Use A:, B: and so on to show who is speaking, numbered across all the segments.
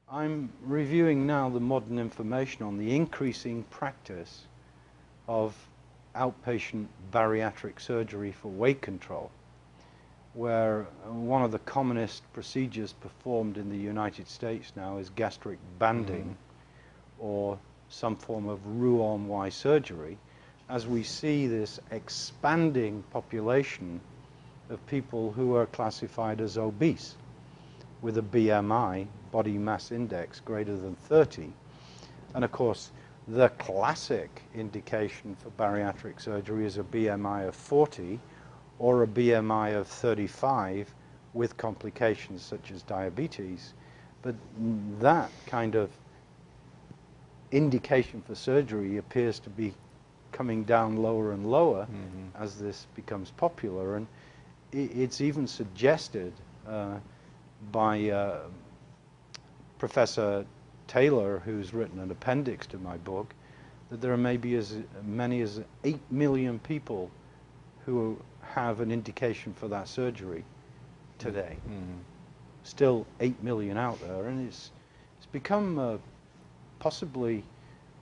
A: I'm reviewing now the modern information on the increasing practice of outpatient bariatric surgery for weight control, where one of the commonest procedures performed in the United States now is gastric banding or some form of Roux-en-Y surgery, as we see this expanding population of people who are classified as obese with a BMI, body mass index, greater than 30. And of course, the classic indication for bariatric surgery is a BMI of 40 or a BMI of 35 with complications such as diabetes. But that kind of indication for surgery appears to be coming down lower and lower as this becomes popular. And it's even suggested by Professor Taylor, who's written an appendix to my book, that there are maybe as many as 8 million people who have an indication for that surgery today. Still 8 million out there, and it's become possibly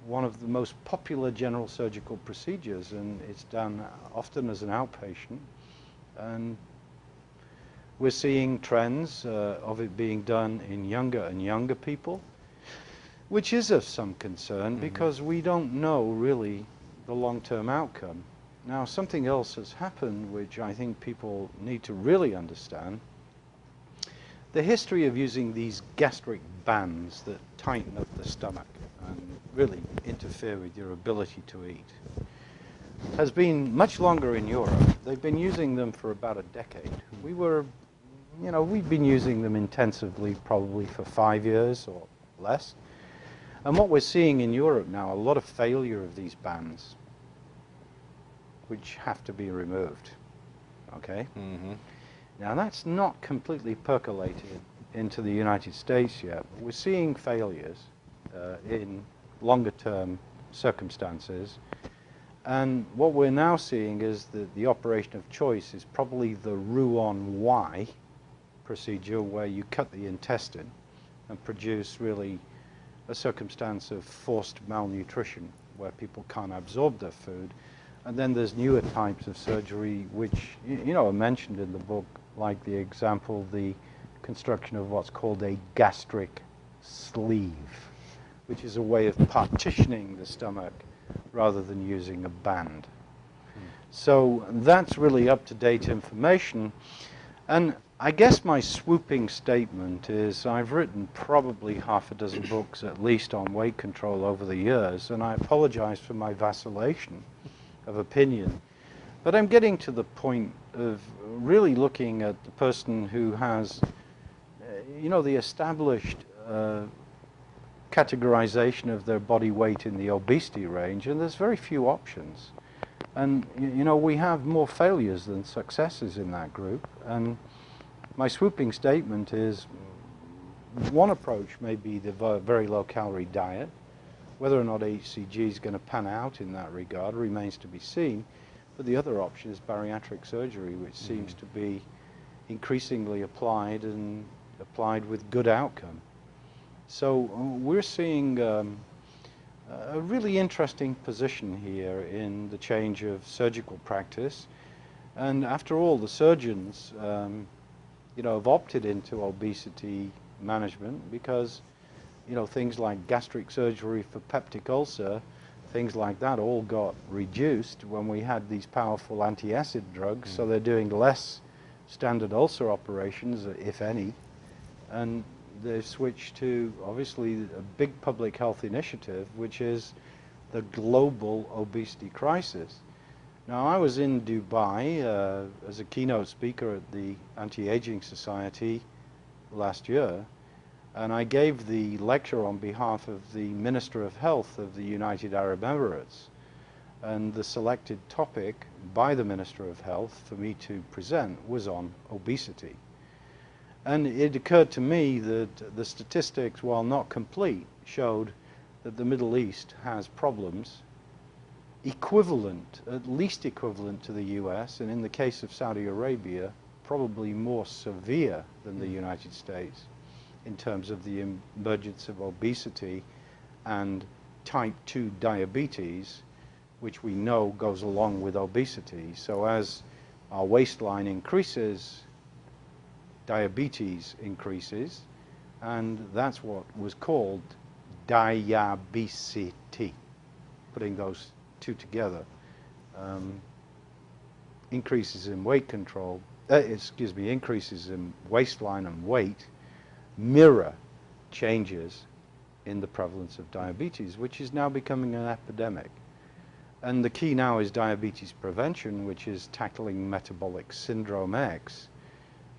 A: one of the most popular general surgical procedures, and it's done often as an outpatient. And we're seeing trends of it being done in younger and younger people, which is of some concern because we don't know really the long-term outcome. Now, something else has happened which I think people need to really understand. The history of using these gastric bands that tighten up the stomach and really interfere with your ability to eat has been much longer in Europe. They've been using them for about a decade. We've been using them intensively probably for 5 years or less. And what we're seeing in Europe now, a lot of failure of these bands, which have to be removed. Okay? Now that's not completely percolated into the United States yet, but we're seeing failures in longer term circumstances. And what we're now seeing is that the operation of choice is probably the Roux-en-Y procedure, where you cut the intestine and produce really a circumstance of forced malnutrition where people can't absorb their food. And then there's newer types of surgery which are mentioned in the book, like the example, the construction of what's called a gastric sleeve, which is a way of partitioning the stomach rather than using a band. So that's really up-to-date information. And I guess my swooping statement is I've written probably half a dozen books at least on weight control over the years, and I apologize for my vacillation of opinion. But I'm getting to the point of really looking at the person who has, the established categorization of their body weight in the obesity range, and there's very few options. And, we have more failures than successes in that group. And my swooping statement is one approach may be the very low-calorie diet. Whether or not HCG is going to pan out in that regard remains to be seen. But the other option is bariatric surgery, which seems to be increasingly applied and applied with good outcome. So we're seeing a really interesting position here in the change of surgical practice. And after all, the surgeons have opted into obesity management because things like gastric surgery for peptic ulcer, things like that all got reduced when we had these powerful anti-acid drugs. So they're doing less standard ulcer operations, if any, and they've switched to obviously a big public health initiative, which is the global obesity crisis. Now, I was in Dubai as a keynote speaker at the Anti-Aging Society last year, and I gave the lecture on behalf of the Minister of Health of the United Arab Emirates. And the selected topic by the Minister of Health for me to present was on obesity. And it occurred to me that the statistics, while not complete, showed that the Middle East has problems equivalent, at least equivalent to the US, and in the case of Saudi Arabia, probably more severe than the United States, in terms of the emergence of obesity and type 2 diabetes, which we know goes along with obesity. So as our waistline increases, diabetes increases, and that's what was called diabesity, putting those two together. Increases in weight control, increases in waistline and weight mirror changes in the prevalence of diabetes, which is now becoming an epidemic. And the key now is diabetes prevention, which is tackling metabolic syndrome X,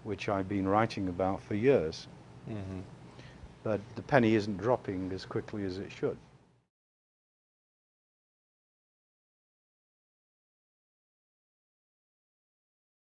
A: which I've been writing about for years. Mm-hmm. But the penny isn't dropping as quickly as it should.